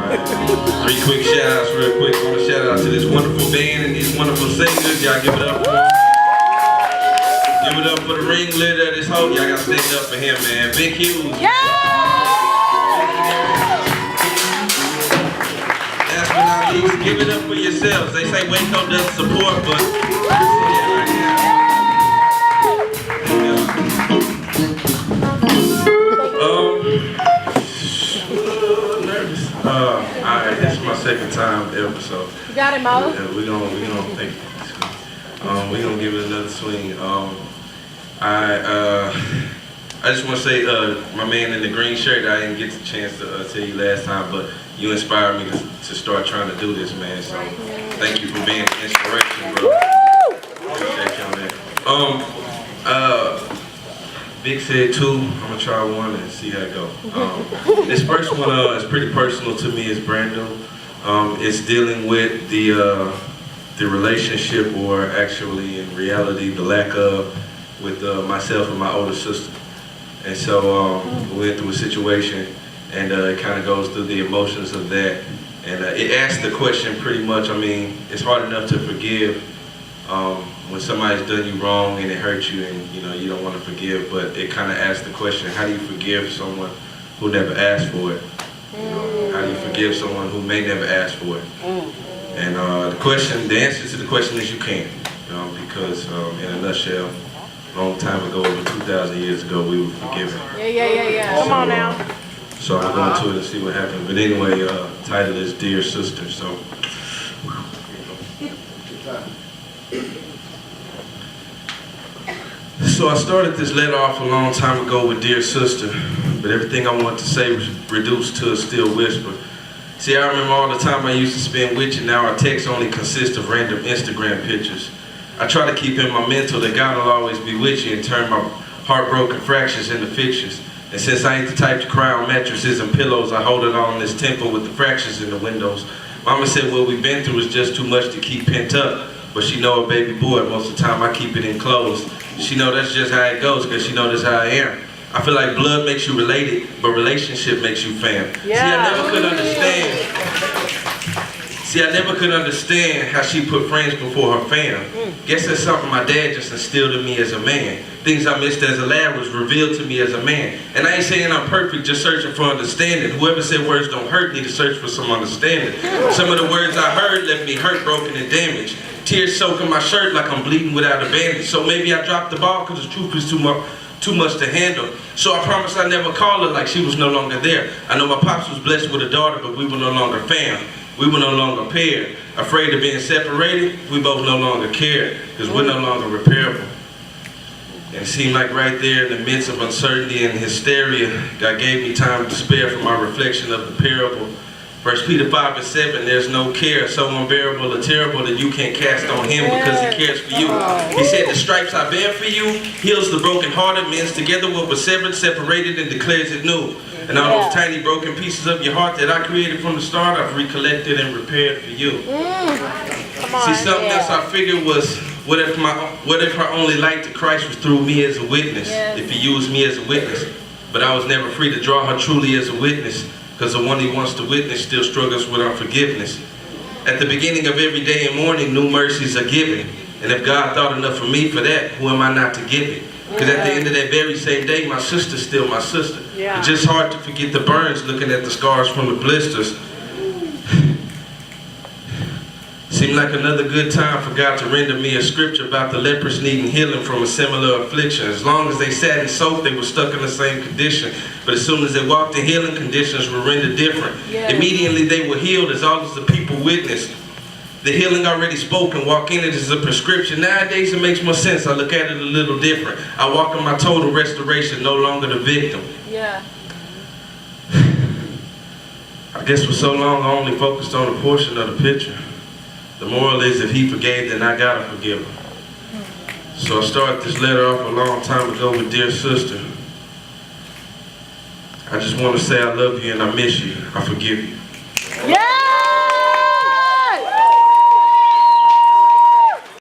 Three quick shout outs real quick. I want to shout out to this wonderful band and these wonderful singers. Y'all give it up for them. Give it up for the ringleader of this whole. Y'all got to stand up for him, man. Big Hughes. Yeah! Last but not least, give it up for yourselves. They say Waco doesn't support, but nervous. Alright, this is my second time ever, so You got it, Mo? yeah, we're gonna thank you. We're gonna give it another swing. I just want to say, my man in the green shirt, I didn't get the chance to tell you last time, but you inspired me to start trying to do this, man. So thank you for being an inspiration, bro. Appreciate you on that. Big said 2. I'm gonna try 1 and see how it goes. This first one is pretty personal to me. It's brand new. It's dealing with the relationship, or actually in reality the lack of, with myself and my older sister. And so we went through a situation, and it kind of goes through the emotions of that. And it asks the question pretty much, I mean, it's hard enough to forgive when somebody's done you wrong and it hurts you, and you know you don't want to forgive, but it kind of asks the question, how do you forgive someone who never asked for it? You know, how do you forgive someone who may never ask for it? And the answer to the question is you can't, because in a nutshell, a long time ago, over 2,000 years ago, we were forgiven. Yeah. Come on now. So I'm going to it and see what happens. But anyway, title is Dear Sister. So I started this letter off a long time ago with Dear Sister, but everything I want to say was reduced to a still whisper. See, I remember all the time I used to spend with you. Now our texts only consist of random Instagram pictures. I try to keep in my mental that God will always be with you and turn my heartbroken fractures into fixtures. And since I ain't the type to cry on mattresses and pillows, I hold it all in this temple with the fractures in the windows. Mama said what we've been through is just too much to keep pent up, but she know a baby boy, most of the time I keep it enclosed. She know that's just how it goes, because she know that's how I am. I feel like blood makes you related, but relationship makes you fam. See, I never could understand how she put friends before her fam. Guess that's something my dad just instilled in me as a man. Things I missed as a lad was revealed to me as a man. And I ain't saying I'm perfect, just searching for understanding. Whoever said words don't hurt need to search for some understanding. Some of the words I heard left me hurt, broken, and damaged. Tears soaking my shirt like I'm bleeding without a bandage. So maybe I dropped the ball because the truth is too much to handle. So I promised I'd never call her like she was no longer there. I know my pops was blessed with a daughter, but we were no longer fam. We were no longer paired. Afraid of being separated, we both no longer cared, because we're no longer repairable. And it seemed like right there in the midst of uncertainty and hysteria, God gave me time to spare for my reflection of the parable. 1 Peter 5:7, there's no care so unbearable or terrible that you can't cast on him because he cares for you. He said, the stripes I bear for you heals the brokenhearted, mends together what was severed, separated, and declares it new. And all those tiny broken pieces of your heart that I created from the start, I've recollected and repaired for you. See, something else I figured was, what if her only light to Christ was through me as a witness, if he used me as a witness. But I was never free to draw her truly as a witness, because the one he wants to witness still struggles with unforgiveness. At the beginning of every day and morning, new mercies are given. And if God thought enough of me for that, who am I not to give it? Because at the end of that very same day, my sister's still my sister. It's just hard to forget the burns looking at the scars from the blisters. Seemed like another good time for God to render me a scripture about the lepers needing healing from a similar affliction. As long as they sat and soaked, they were stuck in the same condition. But as soon as they walked in healing, conditions were rendered different. Immediately they were healed as all as the people witnessed. The healing already spoken, walk in it as a prescription. Nowadays it makes more sense, I look at it a little different. I walk in my total restoration, no longer the victim. I guess for so long I only focused on a portion of the picture. The moral is, if he forgave, then I gotta forgive him. So I started this letter off a long time ago with Dear Sister. I just want to say I love you and I miss you. I forgive you.